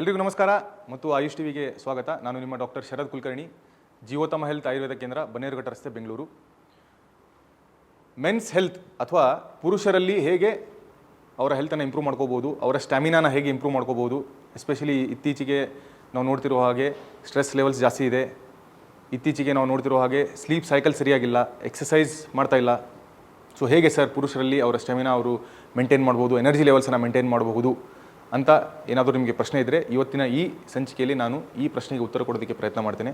ಎಲ್ರಿಗೂ ನಮಸ್ಕಾರ ಮತ್ತು ಆಯುಷ್ ಟಿವಿಗೆ ಸ್ವಾಗತ. ನಾನು ನಿಮ್ಮ ಡಾಕ್ಟರ್ ಶರದ್ ಕುಲಕರ್ಣಿ, ಜೀವೋತ್ತಮ ಹೆಲ್ತ್ ಆಯುರ್ವೇದ ಕೇಂದ್ರ, ಬನ್ನೇರುಘಟ್ಟ ರಸ್ತೆ, ಬೆಂಗಳೂರು. ಮೆನ್ಸ್ ಹೆಲ್ತ್ ಅಥವಾ ಪುರುಷರಲ್ಲಿ ಹೇಗೆ ಅವರ ಹೆಲ್ತನ್ನು ಇಂಪ್ರೂವ್ ಮಾಡ್ಕೋಬೋದು, ಅವರ ಸ್ಟ್ಯಾಮಿನಾನ ಹೇಗೆ ಇಂಪ್ರೂವ್ ಮಾಡ್ಕೋಬೋದು. ಎಸ್ಪೆಷಲಿ ಇತ್ತೀಚೆಗೆ ನಾವು ನೋಡ್ತಿರೋ ಹಾಗೆ ಸ್ಟ್ರೆಸ್ ಲೆವೆಲ್ಸ್ ಜಾಸ್ತಿ ಇದೆ. ಇತ್ತೀಚೆಗೆ ನಾವು ನೋಡ್ತಿರೋ ಹಾಗೆ ಸ್ಲೀಪ್ ಸೈಕಲ್ ಸರಿಯಾಗಿಲ್ಲ, ಎಕ್ಸಸೈಸ್ ಮಾಡ್ತಾ ಇಲ್ಲ. ಸೊ ಹೇಗೆ ಸರ್ ಪುರುಷರಲ್ಲಿ ಅವರ ಸ್ಟ್ಯಾಮಿನಾ ಅವರು ಮೇಂಟೈನ್ ಮಾಡ್ಬೋದು, ಎನರ್ಜಿ ಲೆವೆಲ್ಸನ್ನು ಮೇಂಟೈನ್ ಮಾಡಬಹುದು ಅಂತ ಏನಾದರೂ ನಿಮಗೆ ಪ್ರಶ್ನೆ ಇದ್ದರೆ ಇವತ್ತಿನ ಈ ಸಂಚಿಕೆಯಲ್ಲಿ ನಾನು ಈ ಪ್ರಶ್ನೆಗೆ ಉತ್ತರ ಕೊಡೋದಕ್ಕೆ ಪ್ರಯತ್ನ ಮಾಡ್ತೇನೆ.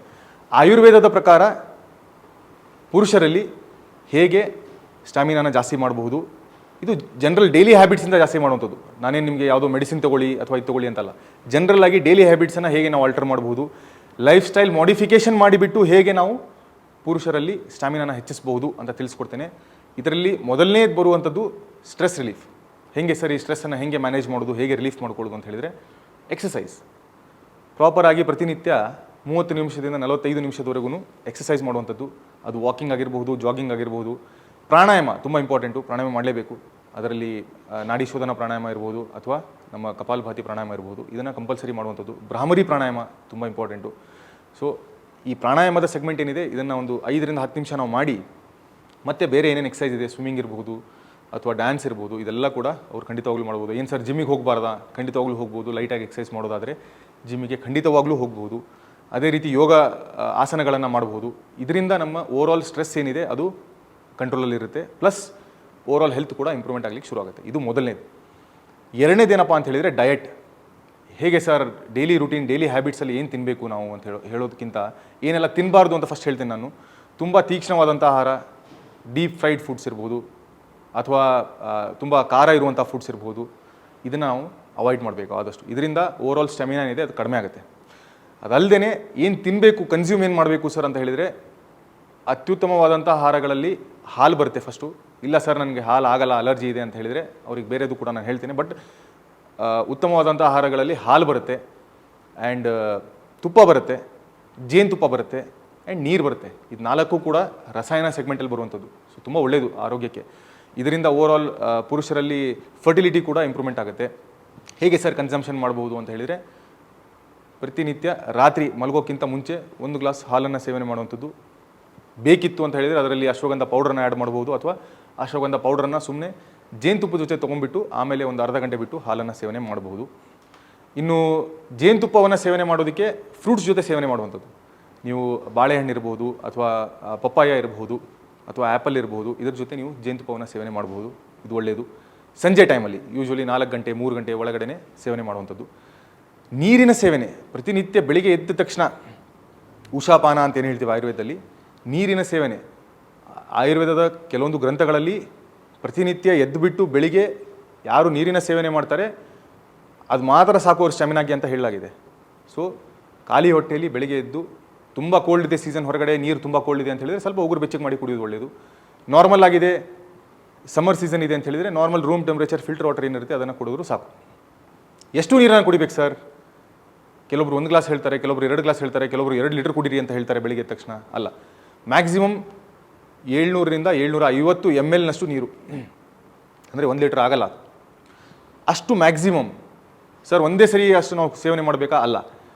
ಆಯುರ್ವೇದದ ಪ್ರಕಾರ ಪುರುಷರಲ್ಲಿ ಹೇಗೆ ಸ್ಟ್ಯಾಮಿನಾನ ಜಾಸ್ತಿ ಮಾಡಬಹುದು, ಇದು ಜನರಲ್ ಡೈಲಿ ಹ್ಯಾಬಿಟ್ಸಿಂದ ಜಾಸ್ತಿ ಮಾಡುವಂಥದ್ದು. ನಾನೇನು ನಿಮಗೆ ಯಾವುದೋ ಮೆಡಿಸಿನ್ ತೊಗೊಳ್ಳಿ ಅಥವಾ ಇದು ತೊಗೊಳ್ಳಿ ಅಂತಲ್ಲ, ಜನರಲ್ ಆಗಿ ಡೈಲಿ ಹ್ಯಾಬಿಟ್ಸನ್ನು ಹೇಗೆ ನಾವು ಆಲ್ಟರ್ ಮಾಡಬಹುದು, ಲೈಫ್ ಸ್ಟೈಲ್ ಮಾಡಿಫಿಕೇಷನ್ ಮಾಡಿಬಿಟ್ಟು ಹೇಗೆ ನಾವು ಪುರುಷರಲ್ಲಿ ಸ್ಟ್ಯಾಮಿನಾನ ಹೆಚ್ಚಿಸಬಹುದು ಅಂತ ತಿಳಿಸ್ಕೊಡ್ತೇನೆ. ಇದರಲ್ಲಿ ಮೊದಲನೇದು ಬರುವಂಥದ್ದು ಸ್ಟ್ರೆಸ್ ರಿಲೀಫ್. ಹೇಗೆ ಸರ್ ಈ ಸ್ಟ್ರೆಸ್ಸನ್ನು ಹೇಗೆ ಮ್ಯಾನೇಜ್ ಮಾಡೋದು, ಹೇಗೆ ರಿಲೀಫ್ ಮಾಡ್ಕೊಳ್ಳೋದು ಅಂತ ಹೇಳಿದರೆ ಎಕ್ಸಸೈಸ್. ಪ್ರಾಪರಾಗಿ ಪ್ರತಿನಿತ್ಯ 30 ನಿಮಿಷದಿಂದ 45 ನಿಮಿಷದವರೆಗೂ ಎಕ್ಸಸೈಸ್ ಮಾಡುವಂಥದ್ದು. ಅದು ವಾಕಿಂಗ್ ಆಗಿರಬಹುದು, ಜಾಗಿಂಗ್ ಆಗಿರಬಹುದು. ಪ್ರಾಣಾಯಾಮ ತುಂಬ ಇಂಪಾರ್ಟೆಂಟು, ಪ್ರಾಣಾಯಾಮ ಮಾಡಲೇಬೇಕು. ಅದರಲ್ಲಿ ನಾಡಿ ಶೋಧನ ಪ್ರಾಣಾಯಾಮ ಇರ್ಬೋದು ಅಥವಾ ನಮ್ಮ ಕಪಾಲಭಾತಿ ಪ್ರಾಣಾಯಾಮ ಇರ್ಬೋದು, ಇದನ್ನು ಕಂಪಲ್ಸರಿ ಮಾಡುವಂಥದ್ದು. ಭ್ರಾಮರಿ ಪ್ರಾಣಾಯಾಮ ತುಂಬ ಇಂಪಾರ್ಟೆಂಟು. ಸೊ ಈ ಪ್ರಾಣಾಯಾಮದ ಸೆಗ್ಮೆಂಟ್ ಏನಿದೆ ಇದನ್ನು ಒಂದು 5 ರಿಂದ 10 ನಿಮಿಷ ನಾವು ಮಾಡಿ, ಮತ್ತು ಬೇರೆ ಏನೇನು ಎಕ್ಸಸೈಸ್ ಇದೆ, ಸ್ವಿಮ್ಮಿಂಗ್ ಇರ್ಬೋದು ಅಥವಾ ಡ್ಯಾನ್ಸ್ ಇರ್ಬೋದು, ಇದೆಲ್ಲ ಕೂಡ ಅವ್ರು ಖಂಡಿತವಾಗ್ಲೂ ಮಾಡ್ಬೋದು. ಏನು ಸರ್ ಜಿಮ್ಮಿಗೆ ಹೋಗಬಾರ್ದಾ? ಖಂಡಿತವಾಗ್ಲೂ ಹೋಗ್ಬೋದು. ಲೈಟಾಗಿ ಎಕ್ಸಸೈಸ್ ಮಾಡೋದಾದರೆ ಜಿಮ್ಮಿಗೆ ಖಂಡಿತವಾಗ್ಲೂ ಹೋಗ್ಬೋದು. ಅದೇ ರೀತಿ ಯೋಗ ಆಸನಗಳನ್ನು ಮಾಡ್ಬೋದು. ಇದರಿಂದ ನಮ್ಮ ಓವರಾಲ್ ಸ್ಟ್ರೆಸ್ ಏನಿದೆ ಅದು ಕಂಟ್ರೋಲಲ್ಲಿರುತ್ತೆ, ಪ್ಲಸ್ ಓವರಾಲ್ ಹೆಲ್ತ್ ಕೂಡ ಇಂಪ್ರೂವ್ಮೆಂಟ್ ಆಗಲಿಕ್ಕೆ ಶುರು ಆಗುತ್ತೆ. ಇದು ಮೊದಲನೇದು. ಎರಡನೇದೇನಪ್ಪ ಅಂತ ಹೇಳಿದರೆ ಡಯಟ್. ಹೇಗೆ ಸರ್ ಡೈಲಿ ರೂಟೀನ್, ಡೈಲಿ ಹ್ಯಾಬಿಟ್ಸಲ್ಲಿ ಏನು ತಿನ್ನಬೇಕು ನಾವು ಅಂತ ಹೇಳೋದಕ್ಕಿಂತ ಏನೆಲ್ಲ ತಿನ್ನಬಾರ್ದು ಅಂತ ಫಸ್ಟ್ ಹೇಳ್ತೀನಿ ನಾನು. ತುಂಬ ತೀಕ್ಷ್ಣವಾದಂಥ ಆಹಾರ, ಡೀಪ್ ಫ್ರೈಡ್ ಫುಡ್ಸ್ ಇರ್ಬೋದು ಅಥವಾ ತುಂಬ ಖಾರ ಇರುವಂಥ ಫುಡ್ಸ್ ಇರ್ಬೋದು, ಇದನ್ನು ನಾವು ಅವಾಯ್ಡ್ ಮಾಡಬೇಕು ಆದಷ್ಟು. ಇದರಿಂದ ಓವರಾಲ್ ಸ್ಟ್ಯಾಮಿನಾ ಏನಿದೆ ಅದು ಕಡಿಮೆ ಆಗುತ್ತೆ. ಅದಲ್ಲದೆ ಏನು ತಿನ್ನಬೇಕು, ಕನ್ಸ್ಯೂಮ್ ಏನು ಮಾಡಬೇಕು ಸರ್ ಅಂತ ಹೇಳಿದರೆ, ಅತ್ಯುತ್ತಮವಾದಂಥ ಆಹಾರಗಳಲ್ಲಿ ಹಾಲು ಬರುತ್ತೆ ಫಸ್ಟು. ಇಲ್ಲ ಸರ್ ನನಗೆ ಹಾಲು ಆಗಲ್ಲ, ಅಲರ್ಜಿ ಇದೆ ಅಂತ ಹೇಳಿದರೆ ಅವ್ರಿಗೆ ಬೇರೆದು ಕೂಡ ನಾನು ಹೇಳ್ತೀನಿ. ಬಟ್ ಉತ್ತಮವಾದಂಥ ಆಹಾರಗಳಲ್ಲಿ ಹಾಲು ಬರುತ್ತೆ, ಆ್ಯಂಡ್ ತುಪ್ಪ ಬರುತ್ತೆ, ಜೇನುತುಪ್ಪ ಬರುತ್ತೆ, ಆ್ಯಂಡ್ ನೀರು ಬರುತ್ತೆ. ಇದು 4 ಕೂಡ ರಸಾಯನ ಸೆಗ್ಮೆಂಟಲ್ಲಿ ಬರುವಂಥದ್ದು. ಸೊ ತುಂಬ ಒಳ್ಳೆಯದು ಆರೋಗ್ಯಕ್ಕೆ. ಇದರಿಂದ ಓವರಾಲ್ ಪುರುಷರಲ್ಲಿ ಫರ್ಟಿಲಿಟಿ ಕೂಡ ಇಂಪ್ರೂವ್ಮೆಂಟ್ ಆಗುತ್ತೆ. ಹೇಗೆ ಸರ್ ಕನ್ಸಂಪ್ಷನ್ ಮಾಡ್ಬೋದು ಅಂತ ಹೇಳಿದರೆ, ಪ್ರತಿನಿತ್ಯ ರಾತ್ರಿ ಮಲಗೋಕ್ಕಿಂತ ಮುಂಚೆ 1 ಗ್ಲಾಸ್ ಹಾಲನ್ನು ಸೇವನೆ ಮಾಡುವಂಥದ್ದು. ಬೇಕಿತ್ತು ಅಂತ ಹೇಳಿದರೆ ಅದರಲ್ಲಿ ಅಶ್ವಗಂಧ ಪೌಡ್ರನ್ನ ಆ್ಯಡ್ ಮಾಡ್ಬೋದು, ಅಥವಾ ಅಶ್ವಗಂಧ ಪೌಡ್ರನ್ನು ಸುಮ್ಮನೆ ಜೇನುತುಪ್ಪದ ಜೊತೆ ತೊಗೊಂಡ್ಬಿಟ್ಟು ಆಮೇಲೆ ಒಂದು ಅರ್ಧ ಗಂಟೆ ಬಿಟ್ಟು ಹಾಲನ್ನು ಸೇವನೆ ಮಾಡಬಹುದು. ಇನ್ನು ಜೇನುತುಪ್ಪವನ್ನು ಸೇವನೆ ಮಾಡೋದಕ್ಕೆ ಫ್ರೂಟ್ಸ್ ಜೊತೆ ಸೇವನೆ ಮಾಡುವಂಥದ್ದು. ನೀವು ಬಾಳೆಹಣ್ಣು ಇರ್ಬೋದು ಅಥವಾ ಪಪ್ಪಾಯ ಇರ್ಬೋದು ಅಥವಾ ಆ್ಯಪಲ್ ಇರ್ಬೋದು, ಇದ್ರ ಜೊತೆ ನೀವು ಜೇನುತುಪ್ಪವನ್ನು ಸೇವನೆ ಮಾಡ್ಬೋದು. ಇದು ಒಳ್ಳೆಯದು. ಸಂಜೆ ಟೈಮಲ್ಲಿ ಯೂಶ್ವಲಿ 4 ಗಂಟೆ 3 ಗಂಟೆ ಒಳಗಡೆ ಸೇವನೆ ಮಾಡುವಂಥದ್ದು. ನೀರಿನ ಸೇವನೆ ಪ್ರತಿನಿತ್ಯ ಬೆಳಿಗ್ಗೆ ಎದ್ದ ತಕ್ಷಣ ಉಷಾಪಾನ ಅಂತ ಏನು ಹೇಳ್ತೀವಿ ಆಯುರ್ವೇದದಲ್ಲಿ, ನೀರಿನ ಸೇವನೆ. ಆಯುರ್ವೇದದ ಕೆಲವೊಂದು ಗ್ರಂಥಗಳಲ್ಲಿ ಪ್ರತಿನಿತ್ಯ ಎದ್ದುಬಿಟ್ಟು ಬೆಳಿಗ್ಗೆ ಯಾರು ನೀರಿನ ಸೇವನೆ ಮಾಡ್ತಾರೆ ಅದು ಮಾತ್ರ ಸಾಕು ಅವ್ರ ಸ್ಟ್ಯಾಮಿನಾಗೆ ಅಂತ ಹೇಳಲಾಗಿದೆ. ಸೊ ಖಾಲಿ ಹೊಟ್ಟೆಯಲ್ಲಿ ಬೆಳಿಗ್ಗೆ ಎದ್ದು, ತುಂಬ ಕೋಲ್ಡ್ ಇದೆ ಸೀಸನ್, ಹೊರಗಡೆ ನೀರು ತುಂಬ ಕೋಲ್ಡ್ ಇದೆ ಅಂತ ಹೇಳಿದರೆ ಸ್ವಲ್ಪ ಉಗುರು ಬೆಚ್ಚಗೆ ಮಾಡಿ ಕುಡಿಯೋದು ಒಳ್ಳೆಯದು. ನಾರ್ಮಲ್ ಆಗಿದೆ, ಸಮ್ಮರ್ ಸೀಸನ್ ಇದೆ ಅಂತ ಹೇಳಿದರೆ normal room temperature filter water ಏನಿರುತ್ತೆ ಅದನ್ನು ಕುಡಿದ್ರು ಸಾಕು. ಎಷ್ಟು ನೀರನ್ನು ಕುಡಿಬೇಕು ಸರ್? ಕೆಲವೊಬ್ರು 1 ಗ್ಲಾಸ್ ಹೇಳ್ತಾರೆ, ಕೆಲವೊಬ್ರು 2 ಗ್ಲಾಸ್ ಹೇಳ್ತಾರೆ, ಕೆಲವೊಬ್ರು 2 ಲೀಟರ್ ಕುಡೀರಿ ಅಂತ ಹೇಳ್ತಾರೆ ಬೆಳಿಗ್ಗೆ ಎದ್ದ ತಕ್ಷಣ. ಅಲ್ಲ, ಮ್ಯಾಕ್ಸಿಮಮ್ 700 ರಿಂದ 750 ml ನೀರು, ಅಂದರೆ 1 ಲೀಟರ್ ಆಗಲ್ಲ, ಅಷ್ಟು ಮ್ಯಾಕ್ಸಿಮಮ್. ಸರ್ ಒಂದೇ ಸರಿ ಅಷ್ಟು ನಾವು ಸೇವನೆ ಮಾಡಬೇಕಾ? ಅಲ್ಲ.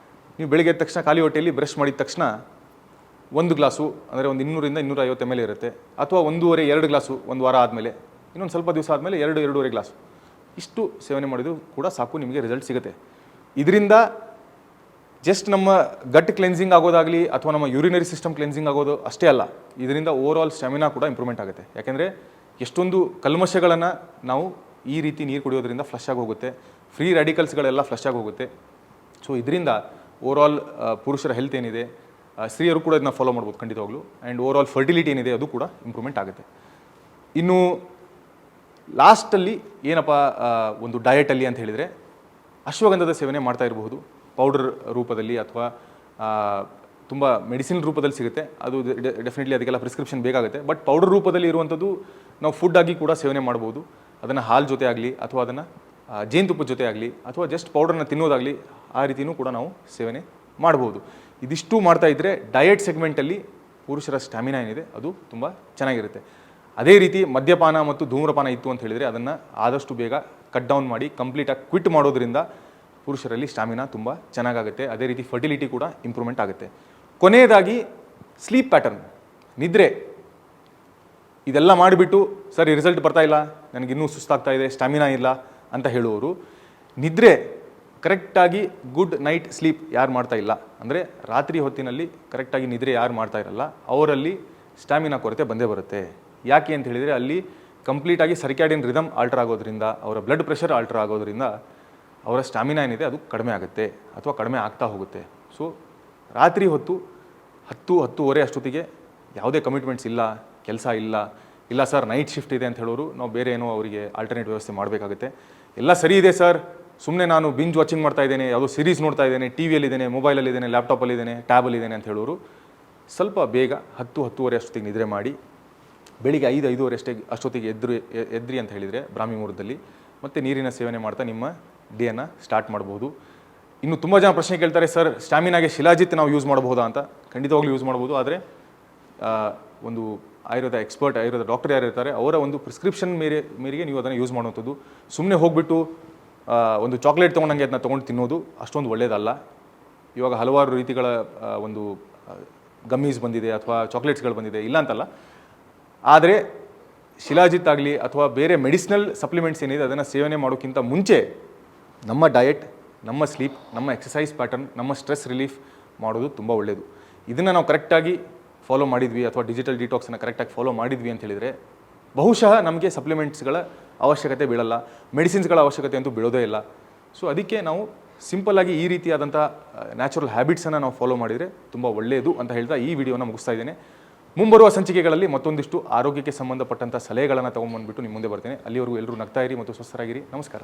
ನೀವು ಬೆಳಿಗ್ಗೆ ಎದ್ದ ತಕ್ಷಣ ಖಾಲಿ ಹೊಟ್ಟೆಯಲ್ಲಿ ಬ್ರಷ್ ಮಾಡಿದ ತಕ್ಷಣ 1 ಗ್ಲಾಸು, ಅಂದರೆ ಒಂದು 200 ರಿಂದ 250 ml ಇರುತ್ತೆ, ಅಥವಾ 1.5-2 ಗ್ಲಾಸು ಒಂದು ವಾರ ಆದಮೇಲೆ, ಇನ್ನೊಂದು ಸ್ವಲ್ಪ ದಿವಸ ಆದಮೇಲೆ 2-2.5 ಗ್ಲಾಸು, ಇಷ್ಟು ಸೇವನೆ ಮಾಡಿದ್ರು ಕೂಡ ಸಾಕು, ನಿಮಗೆ ರಿಸಲ್ಟ್ ಸಿಗುತ್ತೆ. ಇದರಿಂದ ಜಸ್ಟ್ ನಮ್ಮ ಗಟ್ ಕ್ಲೆನ್ಸಿಂಗ್ ಆಗೋದಾಗಲಿ ಅಥವಾ ನಮ್ಮ ಯೂರಿನರಿ ಸಿಸ್ಟಮ್ ಕ್ಲೆನ್ಸಿಂಗ್ ಆಗೋದು ಅಷ್ಟೇ ಅಲ್ಲ, ಇದರಿಂದ ಓವರಾಲ್ ಸ್ಟ್ಯಾಮಿನಾ ಕೂಡ ಇಂಪ್ರೂವ್ಮೆಂಟ್ ಆಗುತ್ತೆ. ಯಾಕೆಂದರೆ ಎಷ್ಟೊಂದು ಕಲ್ಮಶಗಳನ್ನು ನಾವು ಈ ರೀತಿ ನೀರು ಕುಡಿಯೋದ್ರಿಂದ ಫ್ಲಶ್ ಆಗಿ ಹೋಗುತ್ತೆ, ಫ್ರೀ ರ್ಯಾಡಿಕಲ್ಸ್ಗಳೆಲ್ಲ ಫ್ಲಶ್ ಆಗಿ ಹೋಗುತ್ತೆ. ಸೊ ಇದರಿಂದ ಓವರಾಲ್ ಪುರುಷರ ಹೆಲ್ತ್ ಏನಿದೆ, ಸ್ತ್ರೀಯರು ಕೂಡ ಇದನ್ನ ಫಾಲೋ ಮಾಡ್ಬೋದು ಖಂಡಿತವಾಗ್ಲೂ. ಆ್ಯಂಡ್ ಓವರಾಲ್ ಫರ್ಟಿಲಿಟಿ ಏನಿದೆ ಅದು ಕೂಡ ಇಂಪ್ರೂವ್ಮೆಂಟ್ ಆಗುತ್ತೆ. ಇನ್ನು ಲಾಸ್ಟಲ್ಲಿ ಏನಪ್ಪ ಒಂದು ಡಯಟಲ್ಲಿ ಅಂತ ಹೇಳಿದರೆ, ಅಶ್ವಗಂಧದ ಸೇವನೆ ಮಾಡ್ತಾ ಇರಬಹುದು. ಪೌಡರ್ ರೂಪದಲ್ಲಿ ಅಥವಾ ತುಂಬ ಮೆಡಿಸಿನ್ ರೂಪದಲ್ಲಿ ಸಿಗುತ್ತೆ. ಅದು ಡೆಫಿನೆಟ್ಲಿ ಅದಕ್ಕೆಲ್ಲ ಪ್ರಿಸ್ಕ್ರಿಪ್ಷನ್ ಬೇಕಾಗುತ್ತೆ. ಬಟ್ ಪೌಡರ್ ರೂಪದಲ್ಲಿ ಇರುವಂಥದ್ದು ನಾವು ಫುಡ್ ಆಗಿ ಕೂಡ ಸೇವನೆ ಮಾಡ್ಬೋದು. ಅದನ್ನು ಹಾಲು ಜೊತೆ ಆಗಲಿ ಅಥವಾ ಅದನ್ನು ಜೇನುತುಪ್ಪದ ಜೊತೆ ಆಗಲಿ ಅಥವಾ ಜಸ್ಟ್ ಪೌಡರ್ನ ತಿನ್ನೋದಾಗಲಿ, ಆ ರೀತಿಯೂ ಕೂಡ ನಾವು ಸೇವನೆ ಮಾಡ್ಬೋದು. ಇದಿಷ್ಟು ಮಾಡ್ತಾ ಇದ್ದರೆ ಡಯಟ್ ಸೆಗ್ಮೆಂಟಲ್ಲಿ ಪುರುಷರ ಸ್ಟ್ಯಾಮಿನಾ ಏನಿದೆ ಅದು ತುಂಬ ಚೆನ್ನಾಗಿರುತ್ತೆ. ಅದೇ ರೀತಿ ಮದ್ಯಪಾನ ಮತ್ತು ಧೂಮ್ರಪಾನ ಇತ್ತು ಅಂತ ಹೇಳಿದರೆ ಅದನ್ನು ಆದಷ್ಟು ಬೇಗ ಕಟ್ ಡೌನ್ ಮಾಡಿ ಕಂಪ್ಲೀಟಾಗಿ ಕ್ವಿಟ್ ಮಾಡೋದ್ರಿಂದ ಪುರುಷರಲ್ಲಿ ಸ್ಟಾಮಿನಾ ತುಂಬ ಚೆನ್ನಾಗಾಗುತ್ತೆ. ಅದೇ ರೀತಿ ಫರ್ಟಿಲಿಟಿ ಕೂಡ ಇಂಪ್ರೂವ್ಮೆಂಟ್ ಆಗುತ್ತೆ. ಕೊನೆಯದಾಗಿ ಸ್ಲೀಪ್ ಪ್ಯಾಟರ್ನ್, ನಿದ್ರೆ. ಇದೆಲ್ಲ ಮಾಡಿಬಿಟ್ಟು ಸರ್ ಈ ರಿಸಲ್ಟ್ ಬರ್ತಾ ಇಲ್ಲ, ನನಗಿನ್ನೂ ಸುಸ್ತಾಗ್ತಾ ಇದೆ, ಸ್ಟಾಮಿನಾ ಇಲ್ಲ ಅಂತ ಹೇಳುವವರು, ನಿದ್ರೆ ಕರೆಕ್ಟಾಗಿ ಗುಡ್ ನೈಟ್ ಸ್ಲೀಪ್ ಯಾರು ಮಾಡ್ತಾ ಇಲ್ಲ, ಅಂದರೆ ರಾತ್ರಿ ಹೊತ್ತಿನಲ್ಲಿ ಕರೆಕ್ಟಾಗಿ ನಿದ್ರೆ ಯಾರು ಮಾಡ್ತಾ ಇರಲ್ಲ, ಅವರಲ್ಲಿ ಸ್ಟಾಮಿನಾ ಕೊರತೆ ಬಂದೇ ಬರುತ್ತೆ. ಯಾಕೆ ಅಂತ ಹೇಳಿದರೆ ಅಲ್ಲಿ ಕಂಪ್ಲೀಟಾಗಿ ಸರ್ಕ್ಯಾಡಿಯನ್ ರಿದಮ್ ಆಲ್ಟರ್ ಆಗೋದ್ರಿಂದ, ಅವರ ಬ್ಲಡ್ ಪ್ರೆಷರ್ ಆಲ್ಟರ್ ಆಗೋದ್ರಿಂದ ಅವರ ಸ್ಟಾಮಿನಾ ಏನಿದೆ ಅದು ಕಡಿಮೆ ಆಗುತ್ತೆ ಅಥವಾ ಕಡಿಮೆ ಆಗ್ತಾ ಹೋಗುತ್ತೆ. ಸೊ ರಾತ್ರಿ ಹೊತ್ತು 10-10:30 ಅಷ್ಟೊತ್ತಿಗೆ ಯಾವುದೇ ಕಮಿಟ್ಮೆಂಟ್ಸ್ ಇಲ್ಲ, ಕೆಲಸ ಇಲ್ಲ ಸರ್ ನೈಟ್ ಶಿಫ್ಟ್ ಇದೆ ಅಂತ ಹೇಳೋರು, ನಾವು ಬೇರೆ ಏನೋ ಅವರಿಗೆ ಆಲ್ಟರ್ನೇಟ್ ವ್ಯವಸ್ಥೆ ಮಾಡಬೇಕಾಗುತ್ತೆ. ಎಲ್ಲ ಸರಿ ಇದೆ ಸರ್, ಸುಮ್ಮನೆ ನಾನು ಬಿಂಜ್ ವಾಚಿಂಗ್ ಮಾಡ್ತಾ ಇದ್ದೇನೆ, ಯಾವುದೋ ಸೀರೀಸ್ ನೋಡ್ತಾ ಇದ್ದೇನೆ, ಟಿ ವಿಯಲ್ಲಿದ್ದೇನೆ, ಮೊಬೈಲಲ್ಲಿದ್ದೇನೆ, ಲ್ಯಾಪ್ಟಾಪಲ್ಲಿದ್ದೇನೆ, ಟ್ಯಾಬಲ್ಲಿದ್ದೇನೆ ಅಂತ ಹೇಳೋರು ಸ್ವಲ್ಪ ಬೇಗ 10-10:30 ಅಷ್ಟೊತ್ತಿಗೆ ನಿದ್ರೆ ಮಾಡಿ ಬೆಳಿಗ್ಗೆ 5-5:30 ಅಷ್ಟೊತ್ತಿಗೆ ಎದ್ರಿ ಅಂತ ಹೇಳಿದರೆ ಬ್ರಾಹ್ಮಿ ಮುಹೂರ್ತದಲ್ಲಿ ಮತ್ತು ನೀರಿನ ಸೇವನೆ ಮಾಡ್ತಾ ನಿಮ್ಮ ಡೇಯನ್ನು ಸ್ಟಾರ್ಟ್ ಮಾಡ್ಬೋದು. ಇನ್ನು ತುಂಬ ಜನ ಪ್ರಶ್ನೆ ಕೇಳ್ತಾರೆ, ಸರ್ ಸ್ಟಾಮಿನಾಗೆ ಶಿಲಾಜಿತ್ ನಾವು ಯೂಸ್ ಮಾಡಬಹುದಾ ಅಂತ. ಖಂಡಿತವಾಗ್ಲೂ ಯೂಸ್ ಮಾಡ್ಬೋದು, ಆದರೆ ಒಂದು ಆಯುರ್ವೇದ ಡಾಕ್ಟರ್ ಯಾರು ಇರ್ತಾರೆ ಅವರ ಒಂದು ಪ್ರಿಸ್ಕ್ರಿಪ್ಷನ್ ಮೇರೆಗೆ ನೀವು ಅದನ್ನು ಯೂಸ್ ಮಾಡುವಂಥದ್ದು. ಸುಮ್ಮನೆ ಹೋಗ್ಬಿಟ್ಟು ಒಂದು ಚಾಕ್ಲೇಟ್ ತೊಗೊಂಡಂಗೆ ಅದನ್ನ ತೊಗೊಂಡು ತಿನ್ನೋದು ಅಷ್ಟೊಂದು ಒಳ್ಳೆಯದಲ್ಲ. ಇವಾಗ ಹಲವಾರು ರೀತಿಗಳ ಒಂದು ಗಮ್ಮೀಸ್ ಬಂದಿದೆ ಅಥವಾ ಚಾಕ್ಲೇಟ್ಸ್ಗಳು ಬಂದಿದೆ, ಇಲ್ಲ ಅಂತಲ್ಲ. ಆದರೆ ಶಿಲಾಜಿತ್ ಆಗಲಿ ಅಥವಾ ಬೇರೆ ಮೆಡಿಸಿನಲ್ ಸಪ್ಲಿಮೆಂಟ್ಸ್ ಏನಿದೆ ಅದನ್ನು ಸೇವನೆ ಮಾಡೋಕ್ಕಿಂತ ಮುಂಚೆ ನಮ್ಮ ಡಯಟ್, ನಮ್ಮ ಸ್ಲೀಪ್, ನಮ್ಮ ಎಕ್ಸಸೈಸ್ ಪ್ಯಾಟರ್ನ್, ನಮ್ಮ ಸ್ಟ್ರೆಸ್ ರಿಲೀಫ್ ಮಾಡೋದು ತುಂಬ ಒಳ್ಳೆಯದು. ಇದನ್ನು ನಾವು ಕರೆಕ್ಟಾಗಿ ಫಾಲೋ ಮಾಡಿದ್ವಿ ಅಥವಾ ಡಿಜಿಟಲ್ ಡಿಟಾಕ್ಸನ್ನು ಕರೆಕ್ಟಾಗಿ ಫಾಲೋ ಮಾಡಿದ್ವಿ ಅಂತ ಹೇಳಿದರೆ ಬಹುಶಃ ನಮಗೆ ಸಪ್ಲಿಮೆಂಟ್ಸ್ಗಳ ಅವಶ್ಯಕತೆ ಬೀಳಲ್ಲ, ಮೆಡಿಸಿನ್ಸ್ಗಳ ಅವಶ್ಯಕತೆ ಅಂತೂ ಬೀಳೋದೇ ಇಲ್ಲ. ಸೊ ಅದಕ್ಕೆ ನಾವು ಸಿಂಪಲ್ಲಾಗಿ ಈ ರೀತಿಯಾದಂಥ ನ್ಯಾಚುರಲ್ ಹ್ಯಾಬಿಟ್ಸನ್ನು ನಾವು ಫಾಲೋ ಮಾಡಿದರೆ ತುಂಬ ಒಳ್ಳೆಯದು ಅಂತ ಹೇಳ್ತಾ ಈ ವಿಡಿಯೋನ ಮುಗಿಸ್ತಾ ಇದ್ದೇನೆ. ಮುಂಬರುವ ಸಂಚಿಕೆಗಳಲ್ಲಿ ಮತ್ತೊಂದಿಷ್ಟು ಆರೋಗ್ಯಕ್ಕೆ ಸಂಬಂಧಪಟ್ಟಂಥ ಸಲಹೆಗಳನ್ನು ತೊಗೊಂಡ್ಬಂದುಬಿಟ್ಟು ನಿಮ್ಮ ಮುಂದೆ ಬರ್ತೇನೆ. ಅಲ್ಲಿವರೆಗೂ ಎಲ್ಲರೂ ನಗ್ತಾ ಇರಿ ಮತ್ತು ಸ್ವಸ್ಥರಾಗಿರಿ. ನಮಸ್ಕಾರ.